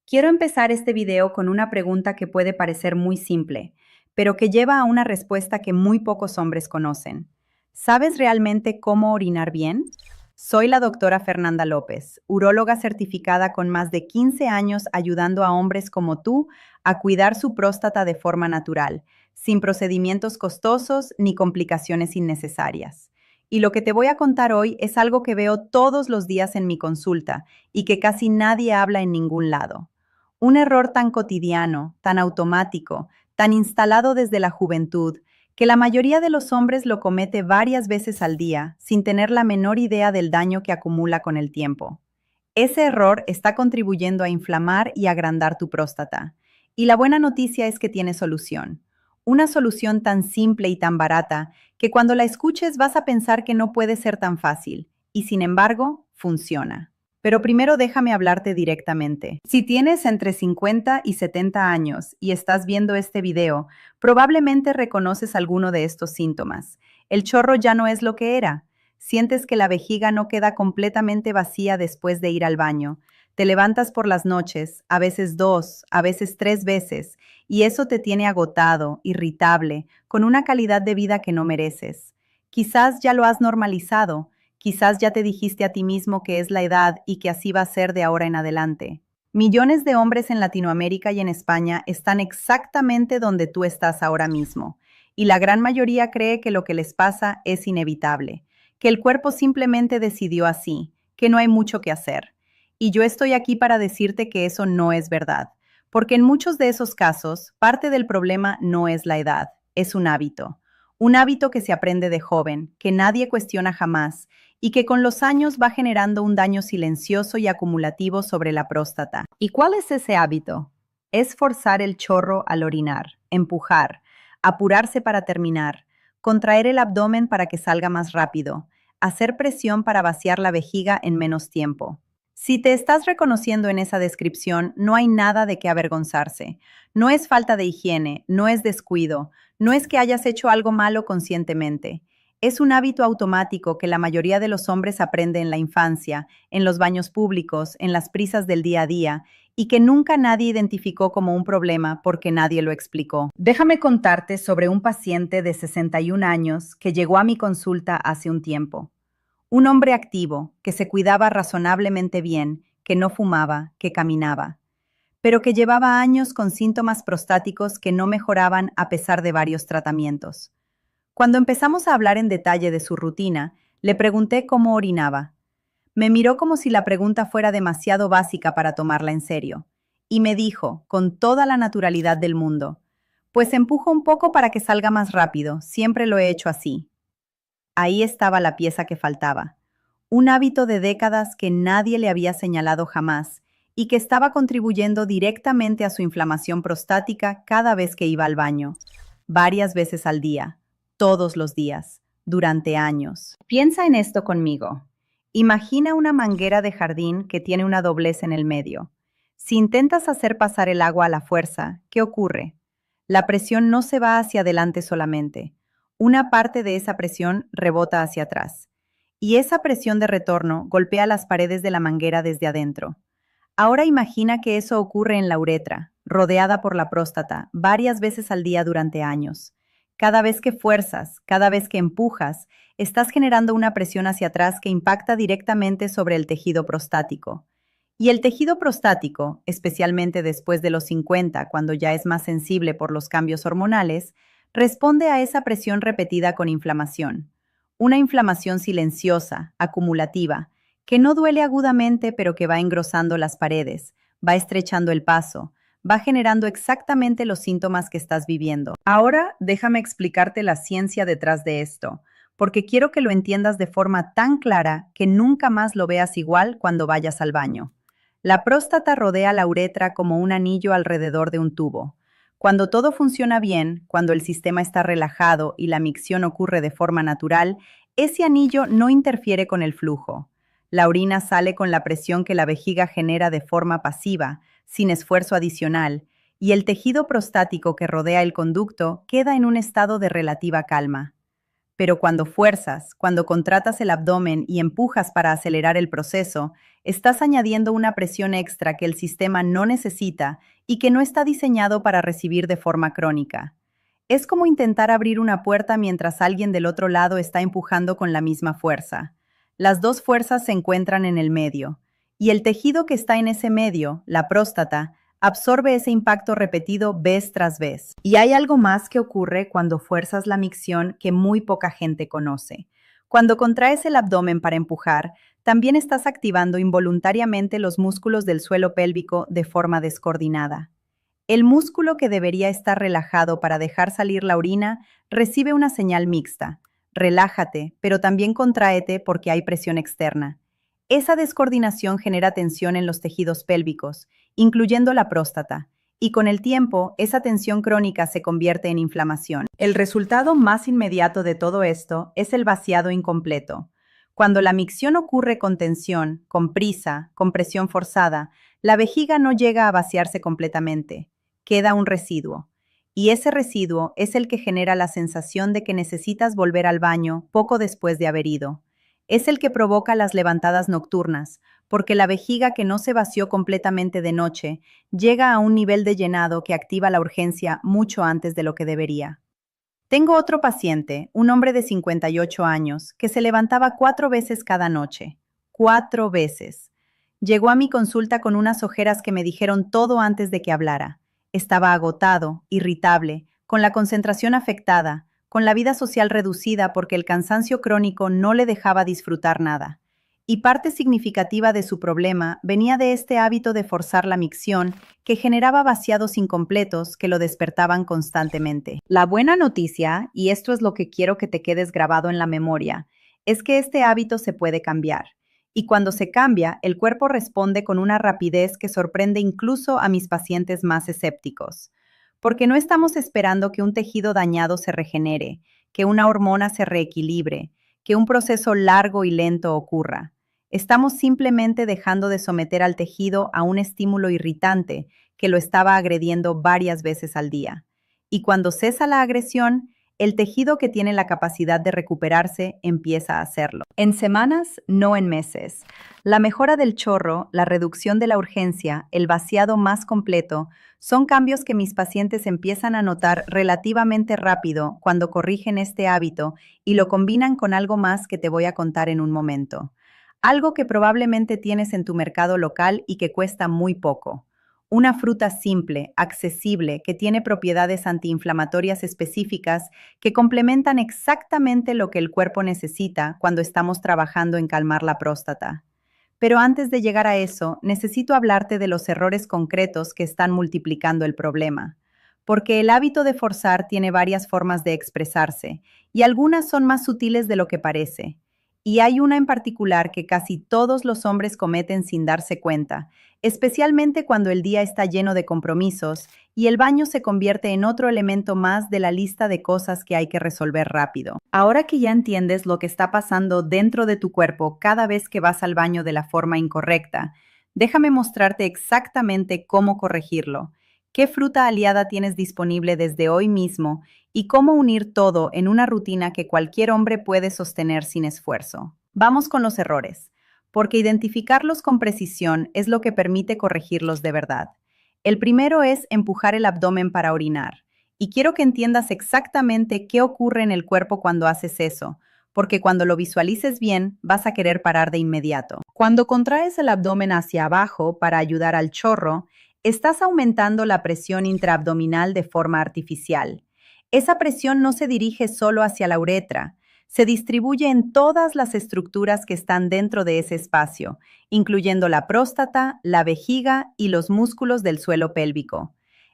Quiero empezar este video con una pregunta que puede parecer muy simple, pero que lleva a una respuesta que muy pocos hombres conocen. ¿Sabes realmente cómo orinar bien? Soy la doctora Fernanda López, uróloga certificada con más de 15 años ayudando a hombres como tú a cuidar su próstata de forma natural, sin procedimientos costosos ni complicaciones innecesarias. Y lo que te voy a contar hoy es algo que veo todos los días en mi consulta y que casi nadie habla en ningún lado. Un error tan cotidiano, tan automático, tan instalado desde la juventud, que la mayoría de los hombres lo comete varias veces al día, sin tener la menor idea del daño que acumula con el tiempo. Ese error está contribuyendo a inflamar y agrandar tu próstata. Y la buena noticia es que tiene solución. Una solución tan simple y tan barata que cuando la escuches vas a pensar que no puede ser tan fácil, y sin embargo, funciona. Pero primero déjame hablarte directamente. Si tienes entre 50 y 70 años y estás viendo este video, probablemente reconoces alguno de estos síntomas. El chorro ya no es lo que era. Sientes que la vejiga no queda completamente vacía después de ir al baño. Te levantas por las noches, a veces 2, a veces 3 veces, y eso te tiene agotado, irritable, con una calidad de vida que no mereces. Quizás ya lo has normalizado. Quizás ya te dijiste a ti mismo que es la edad y que así va a ser de ahora en adelante. Millones de hombres en Latinoamérica y en España están exactamente donde tú estás ahora mismo, y la gran mayoría cree que lo que les pasa es inevitable, que el cuerpo simplemente decidió así, que no hay mucho que hacer. Y yo estoy aquí para decirte que eso no es verdad, porque en muchos de esos casos, parte del problema no es la edad, es un hábito que se aprende de joven, que nadie cuestiona jamás, y que con los años va generando un daño silencioso y acumulativo sobre la próstata. ¿Y cuál es ese hábito? Es forzar el chorro al orinar, empujar, apurarse para terminar, contraer el abdomen para que salga más rápido, hacer presión para vaciar la vejiga en menos tiempo. Si te estás reconociendo en esa descripción, no hay nada de qué avergonzarse. No es falta de higiene, no es descuido, no es que hayas hecho algo malo conscientemente. Es un hábito automático que la mayoría de los hombres aprende en la infancia, en los baños públicos, en las prisas del día a día, y que nunca nadie identificó como un problema porque nadie lo explicó. Déjame contarte sobre un paciente de 61 años que llegó a mi consulta hace un tiempo. Un hombre activo, que se cuidaba razonablemente bien, que no fumaba, que caminaba, pero que llevaba años con síntomas prostáticos que no mejoraban a pesar de varios tratamientos. Cuando empezamos a hablar en detalle de su rutina, le pregunté cómo orinaba. Me miró como si la pregunta fuera demasiado básica para tomarla en serio, y me dijo, con toda la naturalidad del mundo, pues empujo un poco para que salga más rápido, siempre lo he hecho así. Ahí estaba la pieza que faltaba, un hábito de décadas que nadie le había señalado jamás y que estaba contribuyendo directamente a su inflamación prostática cada vez que iba al baño, varias veces al día, todos los días, durante años. Piensa en esto conmigo. Imagina una manguera de jardín que tiene una doblez en el medio. Si intentas hacer pasar el agua a la fuerza, ¿qué ocurre? La presión no se va hacia adelante solamente. Una parte de esa presión rebota hacia atrás. Y esa presión de retorno golpea las paredes de la manguera desde adentro. Ahora imagina que eso ocurre en la uretra, rodeada por la próstata, varias veces al día durante años. Cada vez que fuerzas, cada vez que empujas, estás generando una presión hacia atrás que impacta directamente sobre el tejido prostático. Y el tejido prostático, especialmente después de los 50, cuando ya es más sensible por los cambios hormonales, responde a esa presión repetida con inflamación. Una inflamación silenciosa, acumulativa, que no duele agudamente pero que va engrosando las paredes, va estrechando el paso, va generando exactamente los síntomas que estás viviendo. Ahora déjame explicarte la ciencia detrás de esto, porque quiero que lo entiendas de forma tan clara que nunca más lo veas igual cuando vayas al baño. La próstata rodea la uretra como un anillo alrededor de un tubo. Cuando todo funciona bien, cuando el sistema está relajado y la micción ocurre de forma natural, ese anillo no interfiere con el flujo. La orina sale con la presión que la vejiga genera de forma pasiva, sin esfuerzo adicional, y el tejido prostático que rodea el conducto queda en un estado de relativa calma. Pero cuando fuerzas, cuando contratas el abdomen y empujas para acelerar el proceso, estás añadiendo una presión extra que el sistema no necesita y que no está diseñado para recibir de forma crónica. Es como intentar abrir una puerta mientras alguien del otro lado está empujando con la misma fuerza. Las dos fuerzas se encuentran en el medio, y el tejido que está en ese medio, la próstata, absorbe ese impacto repetido vez tras vez. Y hay algo más que ocurre cuando fuerzas la micción que muy poca gente conoce. Cuando contraes el abdomen para empujar, también estás activando involuntariamente los músculos del suelo pélvico de forma descoordinada. El músculo que debería estar relajado para dejar salir la orina recibe una señal mixta. Relájate, pero también contráete porque hay presión externa. Esa descoordinación genera tensión en los tejidos pélvicos, incluyendo la próstata, y con el tiempo, esa tensión crónica se convierte en inflamación. El resultado más inmediato de todo esto es el vaciado incompleto. Cuando la micción ocurre con tensión, con prisa, con presión forzada, la vejiga no llega a vaciarse completamente. Queda un residuo. Y ese residuo es el que genera la sensación de que necesitas volver al baño poco después de haber ido. Es el que provoca las levantadas nocturnas, porque la vejiga que no se vació completamente de noche llega a un nivel de llenado que activa la urgencia mucho antes de lo que debería. Tengo otro paciente, un hombre de 58 años, que se levantaba 4 veces cada noche. 4 veces. Llegó a mi consulta con unas ojeras que me dijeron todo antes de que hablara. Estaba agotado, irritable, con la concentración afectada, con la vida social reducida porque el cansancio crónico no le dejaba disfrutar nada. Y parte significativa de su problema venía de este hábito de forzar la micción que generaba vaciados incompletos que lo despertaban constantemente. La buena noticia, y esto es lo que quiero que te quedes grabado en la memoria, es que este hábito se puede cambiar. Y cuando se cambia, el cuerpo responde con una rapidez que sorprende incluso a mis pacientes más escépticos. Porque no estamos esperando que un tejido dañado se regenere, que una hormona se reequilibre, que un proceso largo y lento ocurra. Estamos simplemente dejando de someter al tejido a un estímulo irritante que lo estaba agrediendo varias veces al día. Y cuando cesa la agresión, el tejido que tiene la capacidad de recuperarse empieza a hacerlo. En semanas, no en meses. La mejora del chorro, la reducción de la urgencia, el vaciado más completo, son cambios que mis pacientes empiezan a notar relativamente rápido cuando corrigen este hábito y lo combinan con algo más que te voy a contar en un momento. Algo que probablemente tienes en tu mercado local y que cuesta muy poco. Una fruta simple, accesible, que tiene propiedades antiinflamatorias específicas que complementan exactamente lo que el cuerpo necesita cuando estamos trabajando en calmar la próstata. Pero antes de llegar a eso, necesito hablarte de los errores concretos que están multiplicando el problema. Porque el hábito de forzar tiene varias formas de expresarse, y algunas son más sutiles de lo que parece. Y hay una en particular que casi todos los hombres cometen sin darse cuenta, especialmente cuando el día está lleno de compromisos y el baño se convierte en otro elemento más de la lista de cosas que hay que resolver rápido. Ahora que ya entiendes lo que está pasando dentro de tu cuerpo cada vez que vas al baño de la forma incorrecta, déjame mostrarte exactamente cómo corregirlo, qué fruta aliada tienes disponible desde hoy mismo y cómo unir todo en una rutina que cualquier hombre puede sostener sin esfuerzo. Vamos con los errores, porque identificarlos con precisión es lo que permite corregirlos de verdad. El primero es empujar el abdomen para orinar, y quiero que entiendas exactamente qué ocurre en el cuerpo cuando haces eso, porque cuando lo visualices bien, vas a querer parar de inmediato. Cuando contraes el abdomen hacia abajo para ayudar al chorro, estás aumentando la presión intraabdominal de forma artificial. Esa presión no se dirige solo hacia la uretra, se distribuye en todas las estructuras que están dentro de ese espacio, incluyendo la próstata, la vejiga y los músculos del suelo pélvico.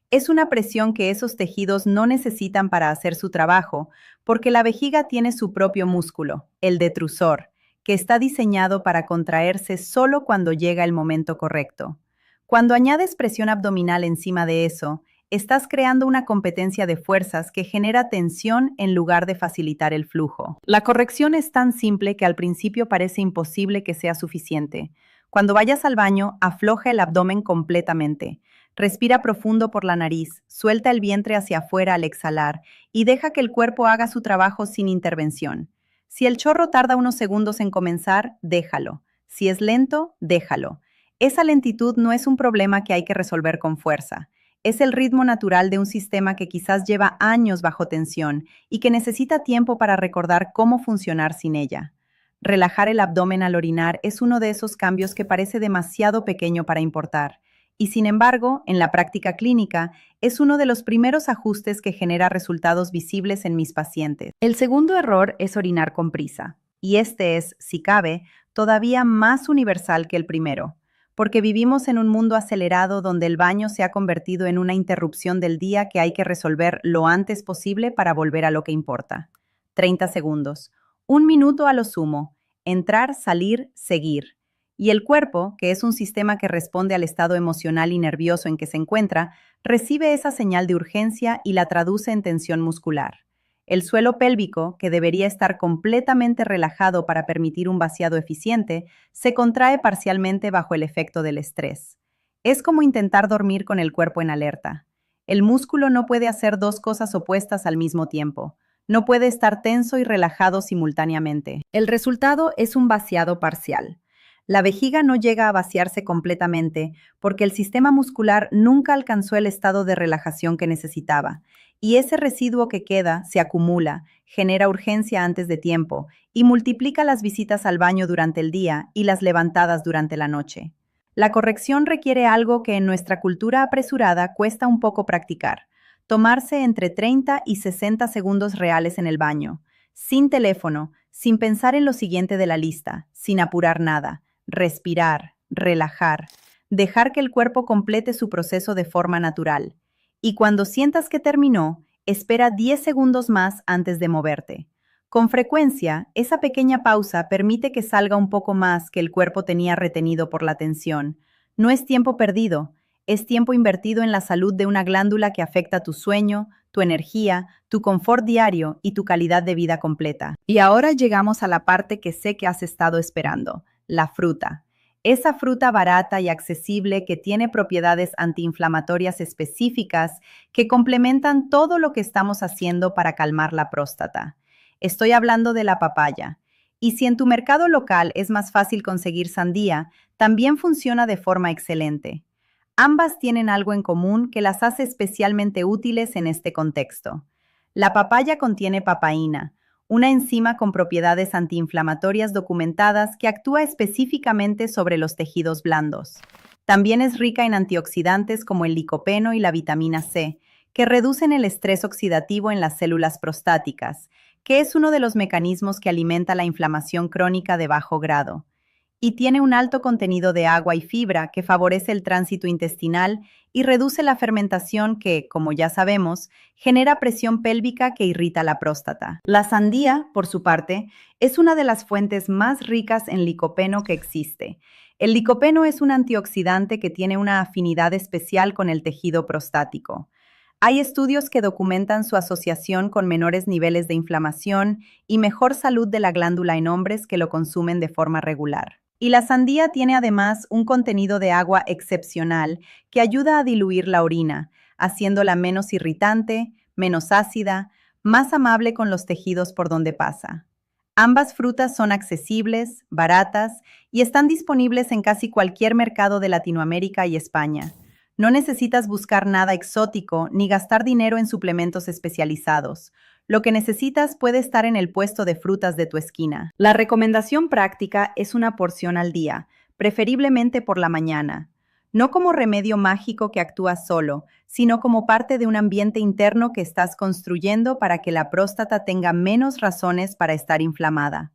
Es una presión que esos tejidos no necesitan para hacer su trabajo, porque la vejiga tiene su propio músculo, el detrusor, que está diseñado para contraerse solo cuando llega el momento correcto. Cuando añades presión abdominal encima de eso, estás creando una competencia de fuerzas que genera tensión en lugar de facilitar el flujo. La corrección es tan simple que al principio parece imposible que sea suficiente. Cuando vayas al baño, afloja el abdomen completamente. Respira profundo por la nariz, suelta el vientre hacia afuera al exhalar y deja que el cuerpo haga su trabajo sin intervención. Si el chorro tarda unos segundos en comenzar, déjalo. Si es lento, déjalo. Esa lentitud no es un problema que hay que resolver con fuerza. Es el ritmo natural de un sistema que quizás lleva años bajo tensión y que necesita tiempo para recordar cómo funcionar sin ella. Relajar el abdomen al orinar es uno de esos cambios que parece demasiado pequeño para importar. Y sin embargo, en la práctica clínica, es uno de los primeros ajustes que genera resultados visibles en mis pacientes. El segundo error es orinar con prisa. Y este es, si cabe, todavía más universal que el primero, porque vivimos en un mundo acelerado donde el baño se ha convertido en una interrupción del día que hay que resolver lo antes posible para volver a lo que importa. 30 segundos. 1 minuto a lo sumo. Entrar, salir, seguir. Y el cuerpo, que es un sistema que responde al estado emocional y nervioso en que se encuentra, recibe esa señal de urgencia y la traduce en tensión muscular. El suelo pélvico, que debería estar completamente relajado para permitir un vaciado eficiente, se contrae parcialmente bajo el efecto del estrés. Es como intentar dormir con el cuerpo en alerta. El músculo no puede hacer dos cosas opuestas al mismo tiempo. No puede estar tenso y relajado simultáneamente. El resultado es un vaciado parcial. La vejiga no llega a vaciarse completamente porque el sistema muscular nunca alcanzó el estado de relajación que necesitaba, y ese residuo que queda se acumula, genera urgencia antes de tiempo y multiplica las visitas al baño durante el día y las levantadas durante la noche. La corrección requiere algo que en nuestra cultura apresurada cuesta un poco practicar: tomarse entre 30 y 60 segundos reales en el baño, sin teléfono, sin pensar en lo siguiente de la lista, sin apurar nada. Respirar, relajar, dejar que el cuerpo complete su proceso de forma natural. Y cuando sientas que terminó, espera 10 segundos más antes de moverte. Con frecuencia, esa pequeña pausa permite que salga un poco más que el cuerpo tenía retenido por la tensión. No es tiempo perdido, es tiempo invertido en la salud de una glándula que afecta tu sueño, tu energía, tu confort diario y tu calidad de vida completa. Y ahora llegamos a la parte que sé que has estado esperando: la fruta. Esa fruta barata y accesible que tiene propiedades antiinflamatorias específicas que complementan todo lo que estamos haciendo para calmar la próstata. Estoy hablando de la papaya. Y si en tu mercado local es más fácil conseguir sandía, también funciona de forma excelente. Ambas tienen algo en común que las hace especialmente útiles en este contexto. La papaya contiene papaína, una enzima con propiedades antiinflamatorias documentadas que actúa específicamente sobre los tejidos blandos. También es rica en antioxidantes como el licopeno y la vitamina C, que reducen el estrés oxidativo en las células prostáticas, que es uno de los mecanismos que alimenta la inflamación crónica de bajo grado. Y tiene un alto contenido de agua y fibra que favorece el tránsito intestinal y reduce la fermentación que, como ya sabemos, genera presión pélvica que irrita la próstata. La sandía, por su parte, es una de las fuentes más ricas en licopeno que existe. El licopeno es un antioxidante que tiene una afinidad especial con el tejido prostático. Hay estudios que documentan su asociación con menores niveles de inflamación y mejor salud de la glándula en hombres que lo consumen de forma regular. Y la sandía tiene además un contenido de agua excepcional que ayuda a diluir la orina, haciéndola menos irritante, menos ácida, más amable con los tejidos por donde pasa. Ambas frutas son accesibles, baratas y están disponibles en casi cualquier mercado de Latinoamérica y España. No necesitas buscar nada exótico ni gastar dinero en suplementos especializados. Lo que necesitas puede estar en el puesto de frutas de tu esquina. La recomendación práctica es una porción al día, preferiblemente por la mañana. No como remedio mágico que actúa solo, sino como parte de un ambiente interno que estás construyendo para que la próstata tenga menos razones para estar inflamada.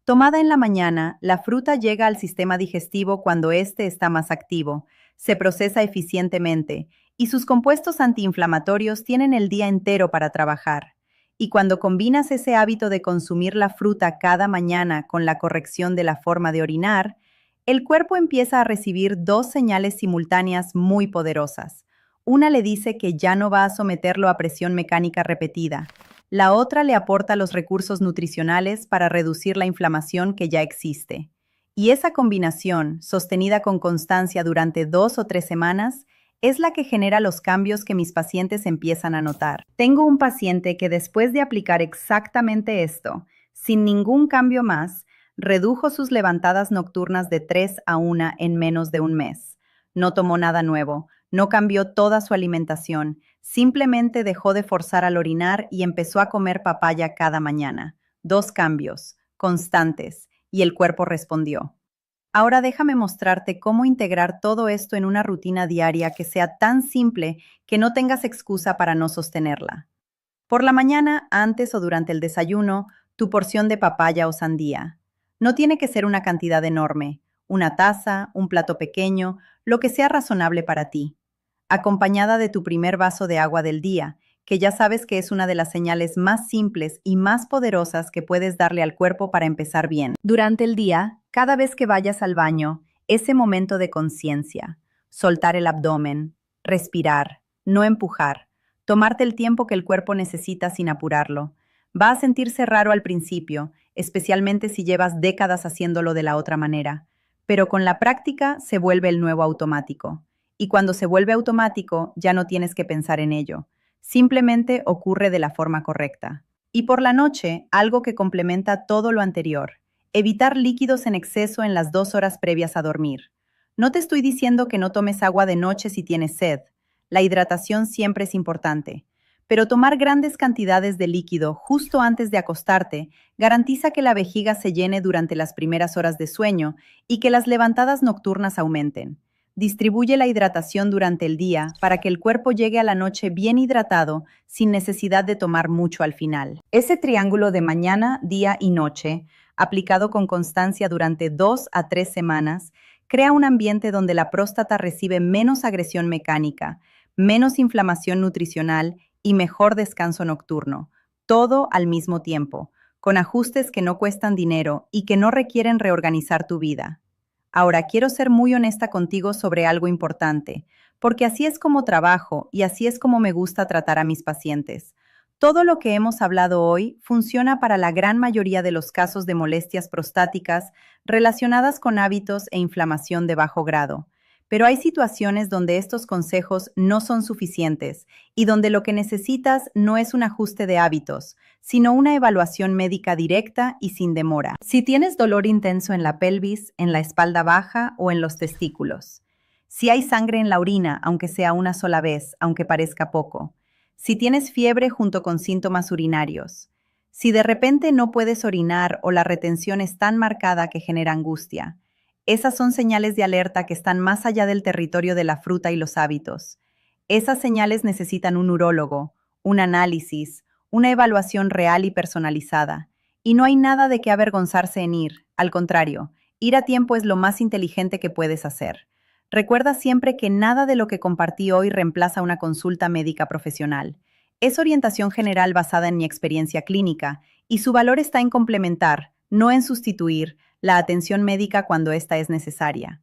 Tomada en la mañana, la fruta llega al sistema digestivo cuando éste está más activo, se procesa eficientemente y sus compuestos antiinflamatorios tienen el día entero para trabajar. Y cuando combinas ese hábito de consumir la fruta cada mañana con la corrección de la forma de orinar, el cuerpo empieza a recibir dos señales simultáneas muy poderosas. Una le dice que ya no va a someterlo a presión mecánica repetida. La otra le aporta los recursos nutricionales para reducir la inflamación que ya existe. Y esa combinación, sostenida con constancia durante 2 o 3 semanas, es la que genera los cambios que mis pacientes empiezan a notar. Tengo un paciente que después de aplicar exactamente esto, sin ningún cambio más, redujo sus levantadas nocturnas de 3 a 1 en menos de un mes. No tomó nada nuevo, no cambió toda su alimentación, simplemente dejó de forzar al orinar y empezó a comer papaya cada mañana. 2 cambios, constantes, y el cuerpo respondió. Ahora déjame mostrarte cómo integrar todo esto en una rutina diaria que sea tan simple que no tengas excusa para no sostenerla. Por la mañana, antes o durante el desayuno, tu porción de papaya o sandía. No tiene que ser una cantidad enorme, una taza, un plato pequeño, lo que sea razonable para ti, acompañada de tu primer vaso de agua del día, que ya sabes que es una de las señales más simples y más poderosas que puedes darle al cuerpo para empezar bien. Durante el día, cada vez que vayas al baño, ese momento de conciencia, soltar el abdomen, respirar, no empujar, tomarte el tiempo que el cuerpo necesita sin apurarlo. Va a sentirse raro al principio, especialmente si llevas décadas haciéndolo de la otra manera, pero con la práctica se vuelve el nuevo automático. Y cuando se vuelve automático, ya no tienes que pensar en ello. Simplemente ocurre de la forma correcta. Y por la noche, algo que complementa todo lo anterior. Evitar líquidos en exceso en las 2 horas previas a dormir. No te estoy diciendo que no tomes agua de noche si tienes sed. La hidratación siempre es importante. Pero tomar grandes cantidades de líquido justo antes de acostarte garantiza que la vejiga se llene durante las primeras horas de sueño y que las levantadas nocturnas aumenten. Distribuye la hidratación durante el día para que el cuerpo llegue a la noche bien hidratado sin necesidad de tomar mucho al final. Ese triángulo de mañana, día y noche, aplicado con constancia durante 2 a 3 semanas, crea un ambiente donde la próstata recibe menos agresión mecánica, menos inflamación nutricional y mejor descanso nocturno, todo al mismo tiempo, con ajustes que no cuestan dinero y que no requieren reorganizar tu vida. Ahora, quiero ser muy honesta contigo sobre algo importante, porque así es como trabajo y así es como me gusta tratar a mis pacientes. Todo lo que hemos hablado hoy funciona para la gran mayoría de los casos de molestias prostáticas relacionadas con hábitos e inflamación de bajo grado. Pero hay situaciones donde estos consejos no son suficientes y donde lo que necesitas no es un ajuste de hábitos, sino una evaluación médica directa y sin demora. Si tienes dolor intenso en la pelvis, en la espalda baja o en los testículos. Si hay sangre en la orina, aunque sea una sola vez, aunque parezca poco. Si tienes fiebre junto con síntomas urinarios. Si de repente no puedes orinar o la retención es tan marcada que genera angustia. Esas son señales de alerta que están más allá del territorio de la fruta y los hábitos. Esas señales necesitan un urólogo, un análisis, una evaluación real y personalizada. Y no hay nada de qué avergonzarse en ir. Al contrario, ir a tiempo es lo más inteligente que puedes hacer. Recuerda siempre que nada de lo que compartí hoy reemplaza una consulta médica profesional. Es orientación general basada en mi experiencia clínica y su valor está en complementar, no en sustituir, la atención médica cuando ésta es necesaria.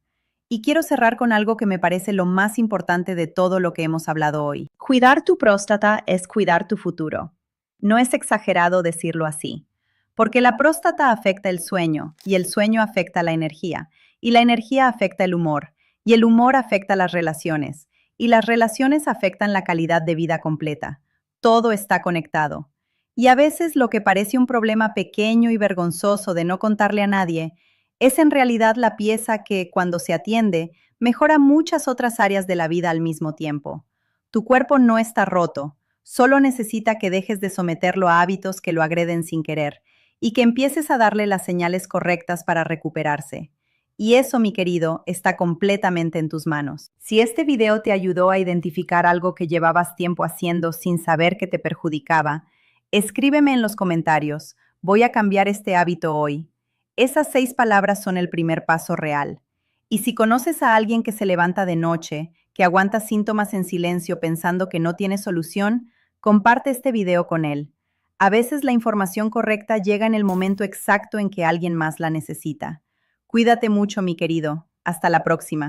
Y quiero cerrar con algo que me parece lo más importante de todo lo que hemos hablado hoy. Cuidar tu próstata es cuidar tu futuro. No es exagerado decirlo así, porque la próstata afecta el sueño, y el sueño afecta la energía, y la energía afecta el humor, y el humor afecta las relaciones, y las relaciones afectan la calidad de vida completa. Todo está conectado. Y a veces lo que parece un problema pequeño y vergonzoso de no contarle a nadie, es en realidad la pieza que, cuando se atiende, mejora muchas otras áreas de la vida al mismo tiempo. Tu cuerpo no está roto, solo necesita que dejes de someterlo a hábitos que lo agreden sin querer, y que empieces a darle las señales correctas para recuperarse. Y eso, mi querido, está completamente en tus manos. Si este video te ayudó a identificar algo que llevabas tiempo haciendo sin saber que te perjudicaba, escríbeme en los comentarios, voy a cambiar este hábito hoy. Esas 6 palabras son el primer paso real. Y si conoces a alguien que se levanta de noche, que aguanta síntomas en silencio pensando que no tiene solución, comparte este video con él. A veces la información correcta llega en el momento exacto en que alguien más la necesita. Cuídate mucho, mi querido. Hasta la próxima.